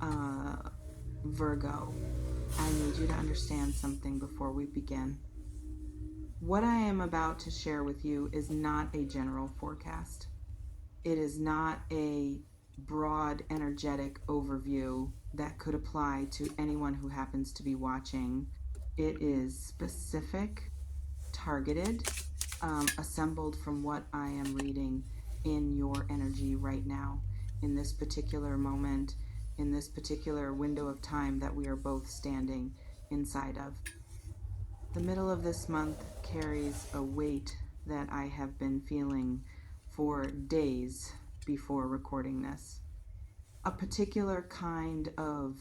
uh, Virgo, I need you to understand something before we begin. What I am about to share with you is not a general forecast. It is not a broad, energetic overview that could apply to anyone who happens to be watching. It is specific, targeted, assembled from what I am reading in your energy right now, in this particular moment, in this particular window of time that we are both standing inside of. The middle of this month carries a weight that I have been feeling for days before recording this. A particular kind of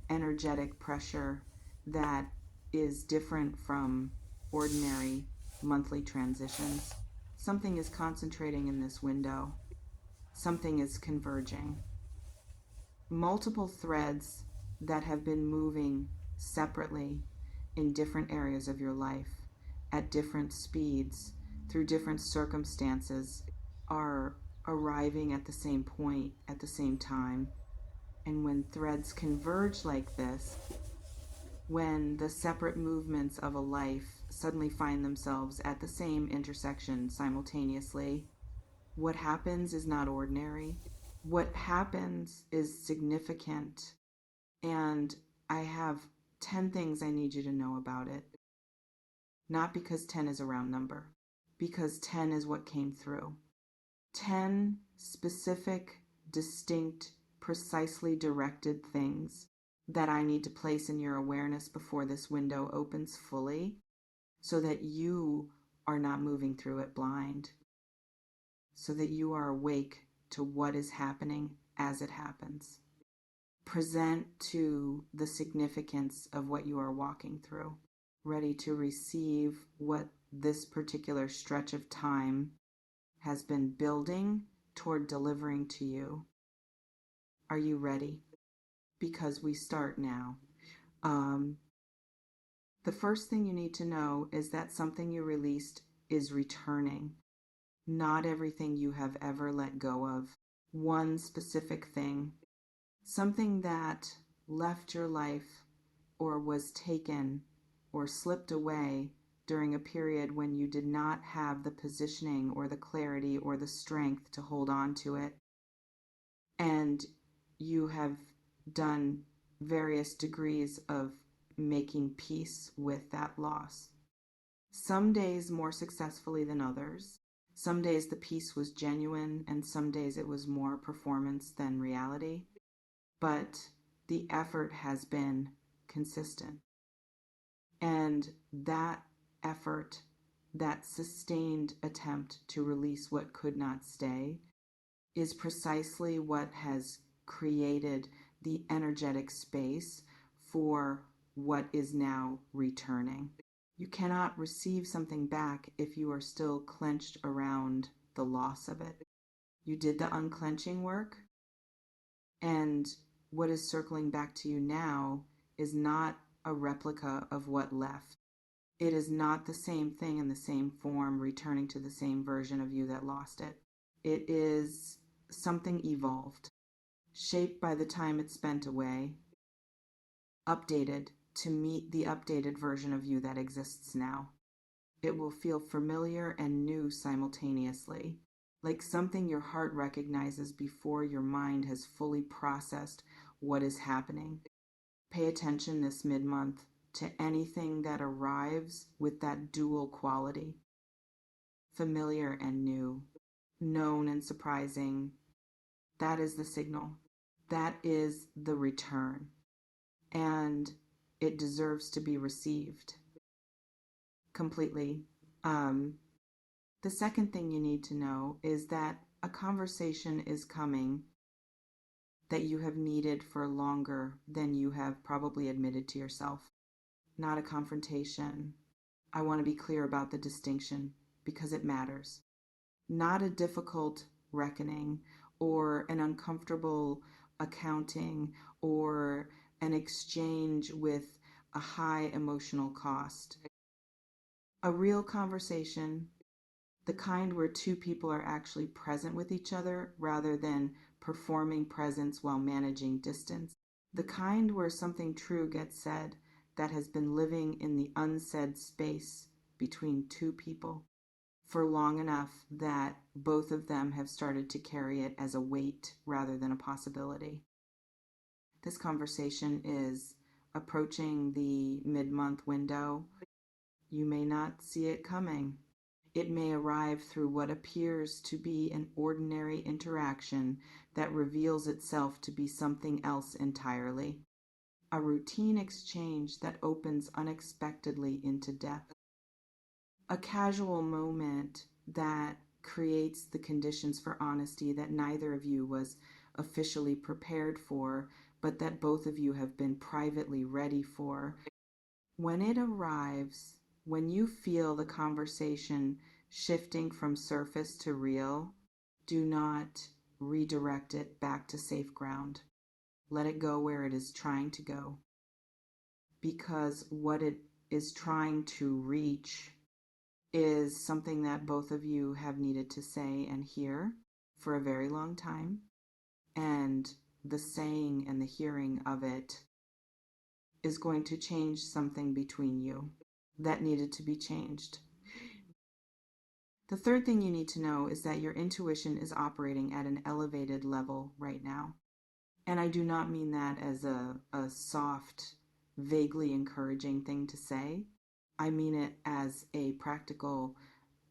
energetic pressure that is different from ordinary monthly transitions. Something is concentrating in this window. Something is converging. Multiple threads that have been moving separately in different areas of your life at different speeds through different circumstances are arriving at the same point at the same time. And when threads converge like this, when the separate movements of a life suddenly find themselves at the same intersection simultaneously, what happens is not ordinary. What happens is significant. And I have 10 things I need you to know about it. Not because 10 is a round number, because 10 is what came through. 10 specific, distinct, precisely directed things that I need to place in your awareness before this window opens fully so that you are not moving through it blind, so that you are awake to what is happening as it happens. Present to the significance of what you are walking through, ready to receive what this particular stretch of time has been building toward delivering to you. Are you ready? Because we start now. The first thing you need to know is that something you released is returning. Not everything you have ever let go of. One specific thing. Something that left your life or was taken or slipped away during a period when you did not have the positioning or the clarity or the strength to hold on to it. And you have done various degrees of making peace with that loss. Some days more successfully than others. Some days the peace was genuine, and some days it was more performance than reality. But the effort has been consistent. And that effort, that sustained attempt to release what could not stay, is precisely what has created the energetic space for what is now returning. You cannot receive something back if you are still clenched around the loss of it. You did the unclenching work, and what is circling back to you now is not a replica of what left. It is not the same thing in the same form returning to the same version of you that lost it. It is something evolved, shaped by the time it spent away, updated to meet the updated version of you that exists now. It will feel familiar and new simultaneously, like something your heart recognizes before your mind has fully processed what is happening. Pay attention this mid-month to anything that arrives with that dual quality. Familiar and new, known and surprising. That is the signal. That is the return. And it deserves to be received completely. The second thing you need to know is that a conversation is coming that you have needed for longer than you have probably admitted to yourself. Not a confrontation. I want to be clear about the distinction because it matters. Not a difficult reckoning or an uncomfortable accounting or an exchange with a high emotional cost. A real conversation, the kind where two people are actually present with each other rather than performing presence while managing distance. The kind where something true gets said that has been living in the unsaid space between two people for long enough that both of them have started to carry it as a weight rather than a possibility. This conversation is approaching the mid-month window. You may not see it coming. It may arrive through what appears to be an ordinary interaction that reveals itself to be something else entirely. A routine exchange that opens unexpectedly into depth. A casual moment that creates the conditions for honesty that neither of you was officially prepared for, but that both of you have been privately ready for. When it arrives, when you feel the conversation shifting from surface to real, do not redirect it back to safe ground. Let it go where it is trying to go. Because what it is trying to reach is something that both of you have needed to say and hear for a very long time. And the saying and the hearing of it is going to change something between you that needed to be changed. The third thing you need to know is that your intuition is operating at an elevated level right now. And I do not mean that as a soft, vaguely encouraging thing to say. I mean it as a practical,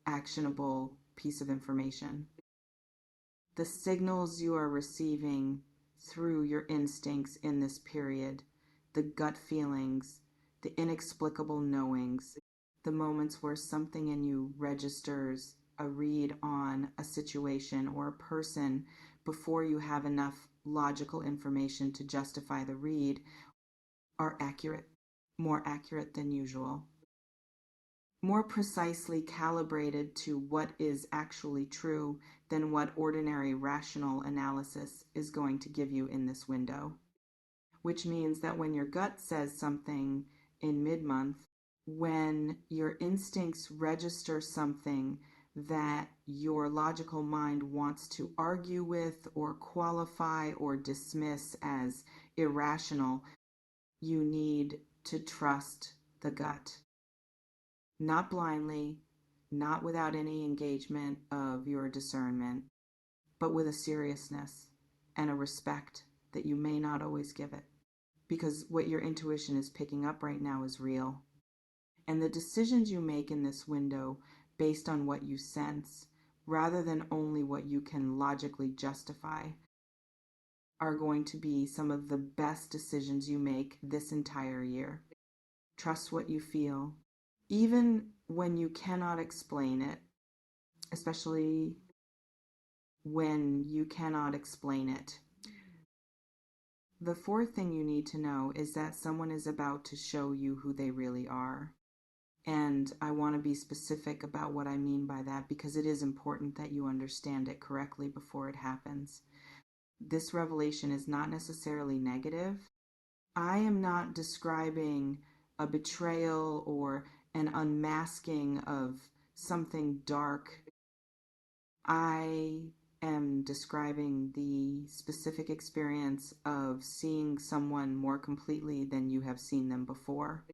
actionable piece of information. The signals you are receiving through your instincts in this period, the gut feelings, the inexplicable knowings, the moments where something in you registers a read on a situation or a person before you have enough logical information to justify the read, are accurate, more accurate than usual, more precisely calibrated to what is actually true than what ordinary rational analysis is going to give you in this window. Which means that when your gut says something in mid-month, when your instincts register something that your logical mind wants to argue with or qualify or dismiss as irrational, you need to trust the gut. Not blindly, not without any engagement of your discernment, but with a seriousness and a respect that you may not always give it. Because what your intuition is picking up right now is real. And the decisions you make in this window based on what you sense, rather than only what you can logically justify, are going to be some of the best decisions you make this entire year. Trust what you feel, even when you cannot explain it, especially when you cannot explain it. The fourth thing you need to know is that someone is about to show you who they really are. And I want to be specific about what I mean by that because it is important that you understand it correctly before it happens. This revelation is not necessarily negative. I am not describing a betrayal or an unmasking of something dark. I am describing the specific experience of seeing someone more completely than you have seen them before,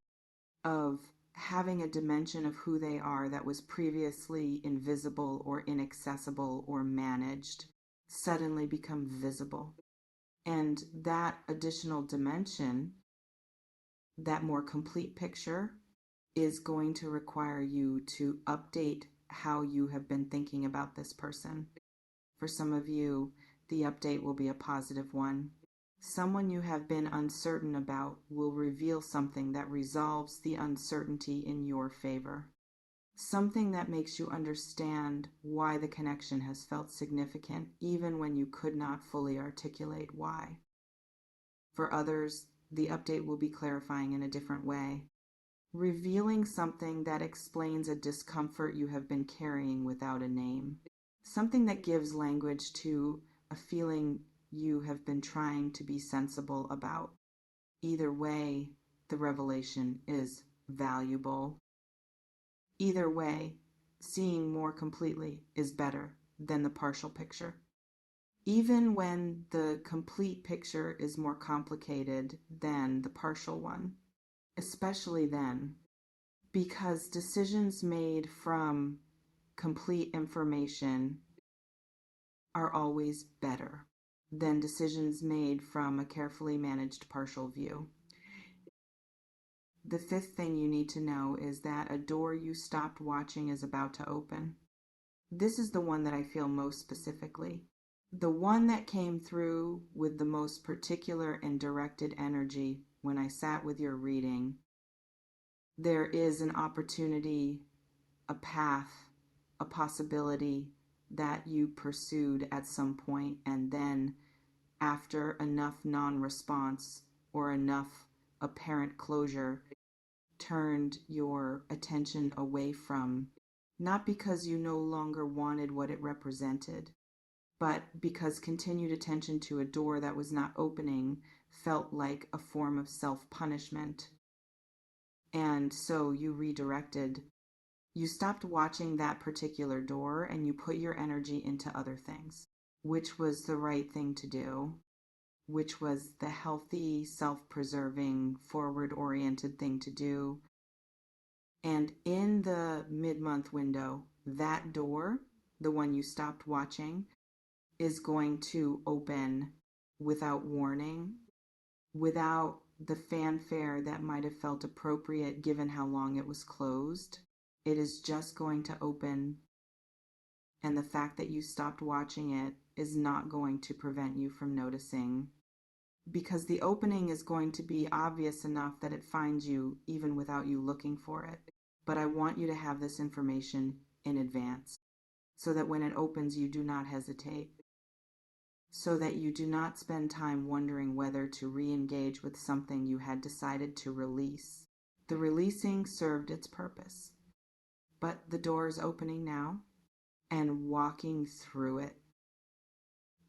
of having a dimension of who they are that was previously invisible or inaccessible or managed suddenly become visible. And that additional dimension, that more complete picture, is going to require you to update how you have been thinking about this person. For some of you, the update will be a positive one. Someone you have been uncertain about will reveal something that resolves the uncertainty in your favor. Something that makes you understand why the connection has felt significant, even when you could not fully articulate why. For others, the update will be clarifying in a different way, revealing something that explains a discomfort you have been carrying without a name. Something that gives language to a feeling you have been trying to be sensible about. Either way, the revelation is valuable. Either way, seeing more completely is better than the partial picture. even when the complete picture is more complicated than the partial one, especially then, because decisions made from complete information are always better than decisions made from a carefully managed partial view. The fifth thing you need to know is that a door you stopped watching is about to open. This is the one that I feel most specifically. The one that came through with the most particular and directed energy when I sat with your reading. There is an opportunity, a path, a possibility that you pursued at some point, and then after enough non-response or enough apparent closure, turned your attention away from, not because you no longer wanted what it represented, but because continued attention to a door that was not opening felt like a form of self-punishment. And so you redirected. You stopped watching that particular door and you put your energy into other things, which was the right thing to do, which was the healthy, self-preserving, forward-oriented thing to do. And in the mid-month window, that door, the one you stopped watching, is going to open without warning, without the fanfare that might have felt appropriate given how long it was closed. It is just going to open, and the fact that you stopped watching it is not going to prevent you from noticing, because the opening is going to be obvious enough that it finds you even without you looking for it. But I want you to have this information in advance so that when it opens, you do not hesitate, so that you do not spend time wondering whether to re-engage with something you had decided to release. The releasing served its purpose, but the door is opening now, and walking through it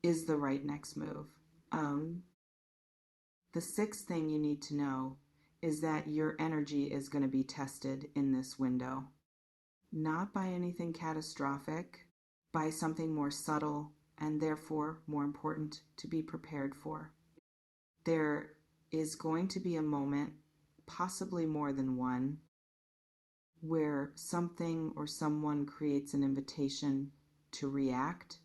is the right next move. The sixth thing you need to know is that your energy is going to be tested in this window, not by anything catastrophic, by something more subtle and therefore more important to be prepared for. There is going to be a moment, possibly more than one, where something or someone creates an invitation to react,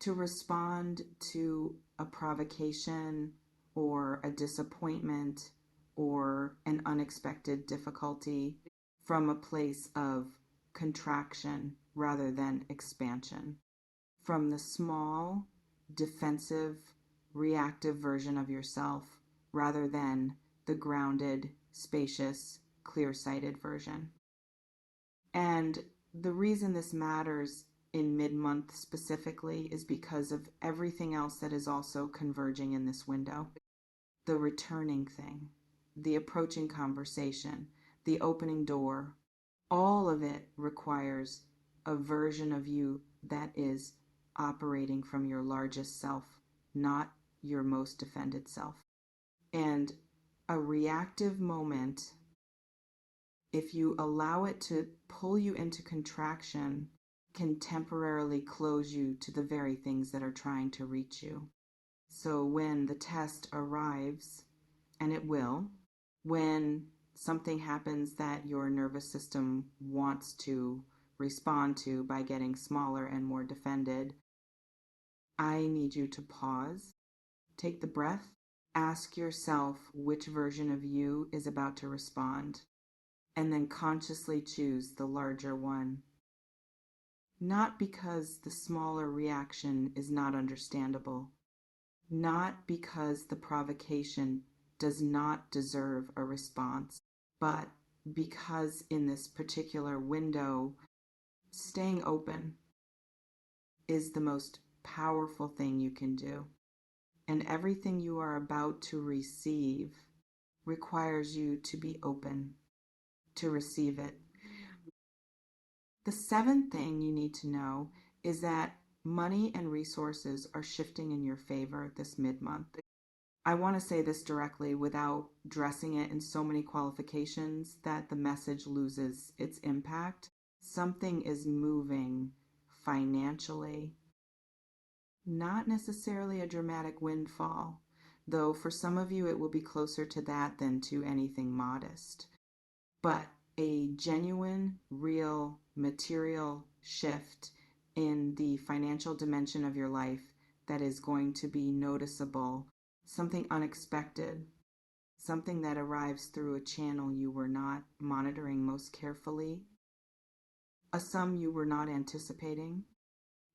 to respond to a provocation or a disappointment or an unexpected difficulty from a place of contraction rather than expansion, from the small, defensive, reactive version of yourself rather than the grounded, spacious, clear-sighted version. And the reason this matters in mid-month specifically is because of everything else that is also converging in this window. The returning thing, the approaching conversation, the opening door, all of it requires a version of you that is operating from your largest self, not your most defended self. And a reactive moment, if you allow it to pull you into contraction, can temporarily close you to the very things that are trying to reach you. So when the test arrives, and it will, when something happens that your nervous system wants to respond to by getting smaller and more defended, I need you to pause, take the breath, ask yourself which version of you is about to respond, and then consciously choose the larger one. Not because the smaller reaction is not understandable, not because the provocation does not deserve a response, but because in this particular window, staying open is the most powerful thing you can do. And everything you are about to receive requires you to be open to receive it. The seventh thing you need to know is that money and resources are shifting in your favor this mid-month. I want to say this directly without dressing it in so many qualifications that the message loses its impact. Something is moving financially Not necessarily a dramatic windfall, though for some of you it will be closer to that than to anything modest. But a genuine, real, material shift in the financial dimension of your life that is going to be noticeable, something unexpected, something that arrives through a channel you were not monitoring most carefully, a sum you were not anticipating,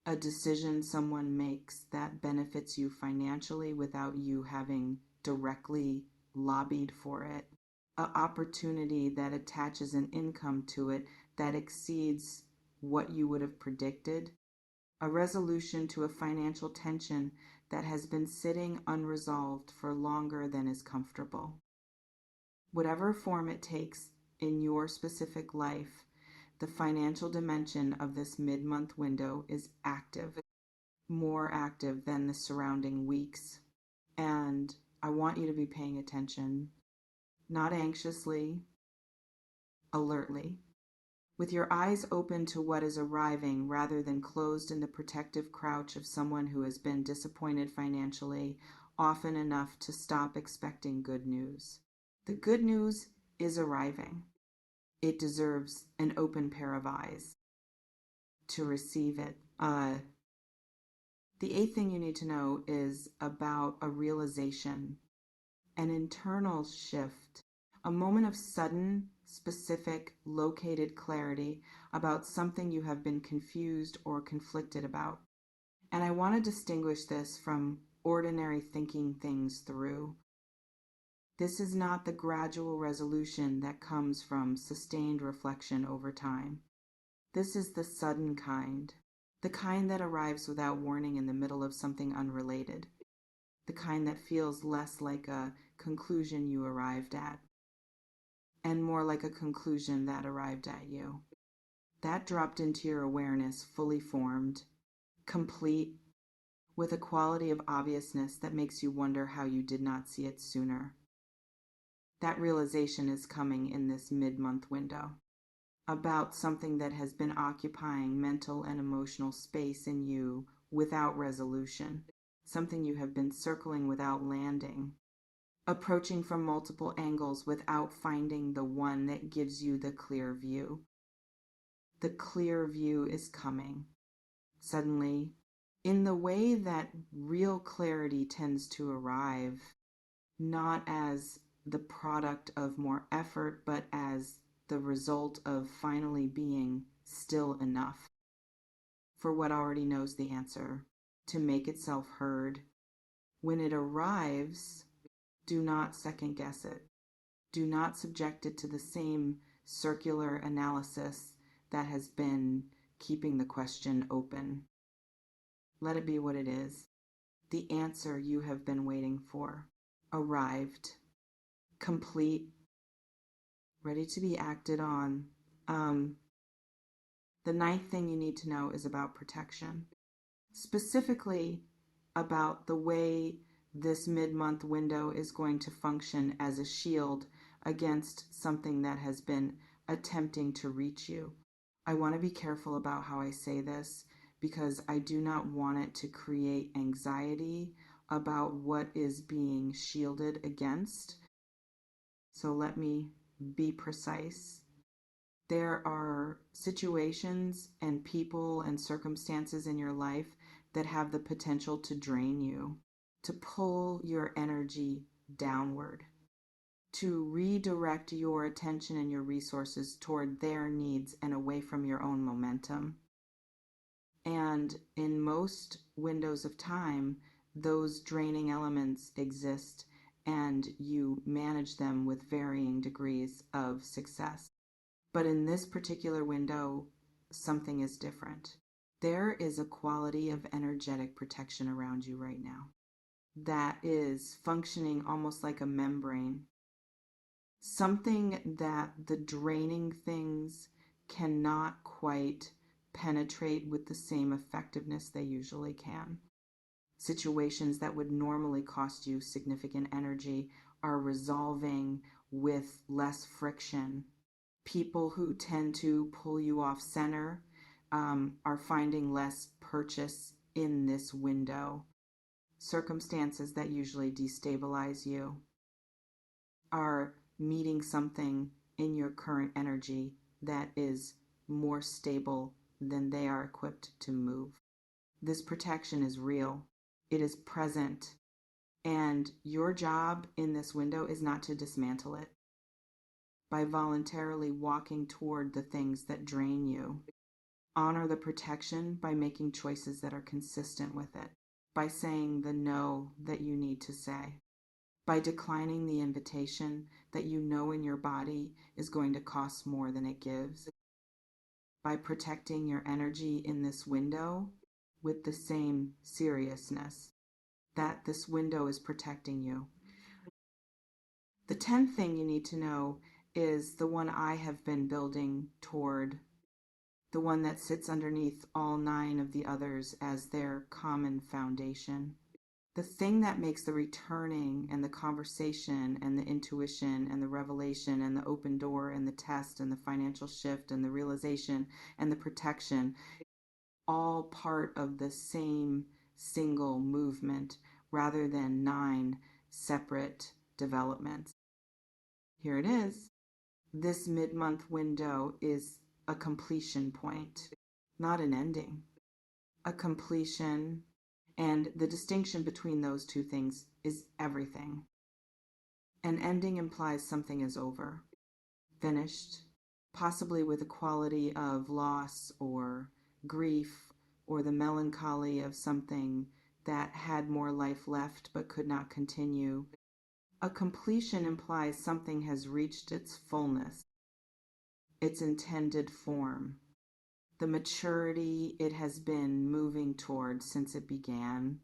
a decision someone makes that benefits you financially without you having directly lobbied for it, an opportunity that attaches an income to it that exceeds what you would have predicted, a resolution to a financial tension that has been sitting unresolved for longer than is comfortable. Whatever form it takes in your specific life, the financial dimension of this mid-month window is active, more active than the surrounding weeks. And I want you to be paying attention, not anxiously, alertly, with your eyes open to what is arriving rather than closed in the protective crouch of someone who has been disappointed financially often enough to stop expecting good news. The good news is arriving. It deserves an open pair of eyes to receive it. The eighth thing you need to know is about a realization, an internal shift, a moment of sudden, specific, located clarity about something you have been confused or conflicted about. And I want to distinguish this from ordinary thinking things through. This is not the gradual resolution that comes from sustained reflection over time. This is the sudden kind, the kind that arrives without warning in the middle of something unrelated, the kind that feels less like a conclusion you arrived at and more like a conclusion that arrived at you. That dropped into your awareness fully formed, complete, with a quality of obviousness that makes you wonder how you did not see it sooner. That realization is coming in this mid-month window about something that has been occupying mental and emotional space in you without resolution, something you have been circling without landing, approaching from multiple angles without finding the one that gives you the clear view. The clear view is coming, suddenly, in the way that real clarity tends to arrive, not as the product of more effort, but as the result of finally being still enough for what already knows the answer to make itself heard. When it arrives, do not second guess it. Do not subject it to the same circular analysis that has been keeping the question open. Let it be what it is. The answer you have been waiting for arrived, complete, ready to be acted on. The ninth thing you need to know is about protection, specifically about the way this mid-month window is going to function as a shield against something that has been attempting to reach you. I want to be careful about how I say this because I do not want it to create anxiety about what is being shielded against. So let me be precise. There are situations and people and circumstances in your life that have the potential to drain you, to pull your energy downward, to redirect your attention and your resources toward their needs and away from your own momentum. And in most windows of time, those draining elements exist and you manage them with varying degrees of success. But in this particular window, something is different. There is a quality of energetic protection around you right now that is functioning almost like a membrane. Something that the draining things cannot quite penetrate with the same effectiveness they usually can. Situations that would normally cost you significant energy are resolving with less friction. People who tend to pull you off center are finding less purchase in this window, circumstances that usually destabilize you, are meeting something in your current energy that is more stable than they are equipped to move. This protection is real. It is present. And your job in this window is not to dismantle it by voluntarily walking toward the things that drain you. Honor the protection by making choices that are consistent with it, by saying the no that you need to say, by declining the invitation that you know in your body is going to cost more than it gives, by protecting your energy in this window with the same seriousness that this window is protecting you. The 10th thing you need to know is the one I have been building toward, the one that sits underneath all 9 of the others as their common foundation. The thing that makes the returning and the conversation and the intuition and the revelation and the open door and the test and the financial shift and the realization and the protection all part of the same single movement rather than 9 separate developments. Here it is. This mid-month window is a completion point, not an ending. A completion, and the distinction between those two things is everything. An ending implies something is over, finished, possibly with a quality of loss or grief or the melancholy of something that had more life left but could not continue. A completion implies something has reached its fullness, its intended form, the maturity it has been moving toward since it began,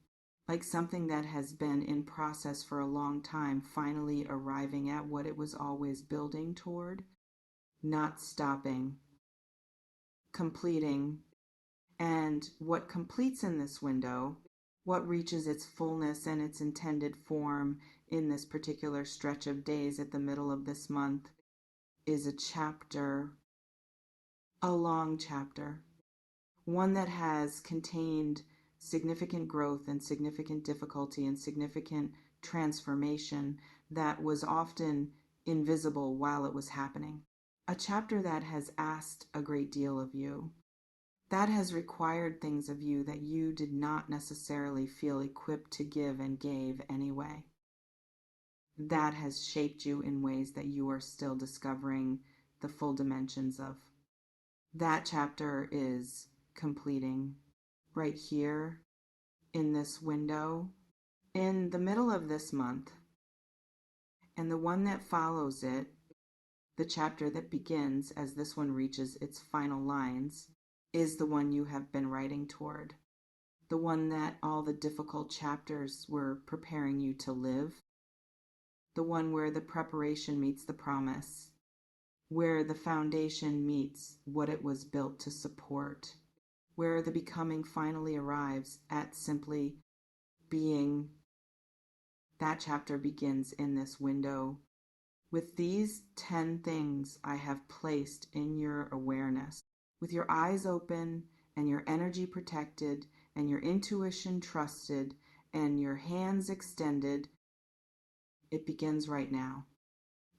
like something that has been in process for a long time, finally arriving at what it was always building toward, not stopping, completing. And what completes in this window, what reaches its fullness and its intended form in this particular stretch of days at the middle of this month, is a chapter, a long chapter, one that has contained significant growth and significant difficulty and significant transformation that was often invisible while it was happening. A chapter that has asked a great deal of you, that has required things of you that you did not necessarily feel equipped to give and gave anyway. That has shaped you in ways that you are still discovering the full dimensions of. That chapter is completing right here in this window in the middle of this month. And the one that follows it, the chapter that begins as this one reaches its final lines, is the one you have been writing toward. The one that all the difficult chapters were preparing you to live. The one where the preparation meets the promise, where the foundation meets what it was built to support, where the becoming finally arrives at simply being. That chapter begins in this window with these 10 things I have placed in your awareness, with your eyes open and your energy protected and your intuition trusted and your hands extended. It begins right now,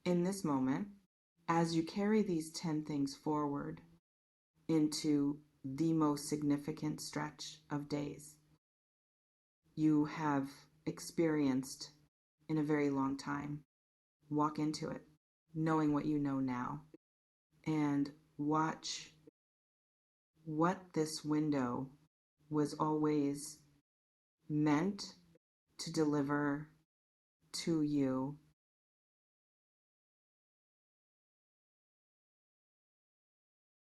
in this moment, as you carry these 10 things forward into the most significant stretch of days you have experienced in a very long time. Walk into it, knowing what you know now, and watch what this window was always meant to deliver to you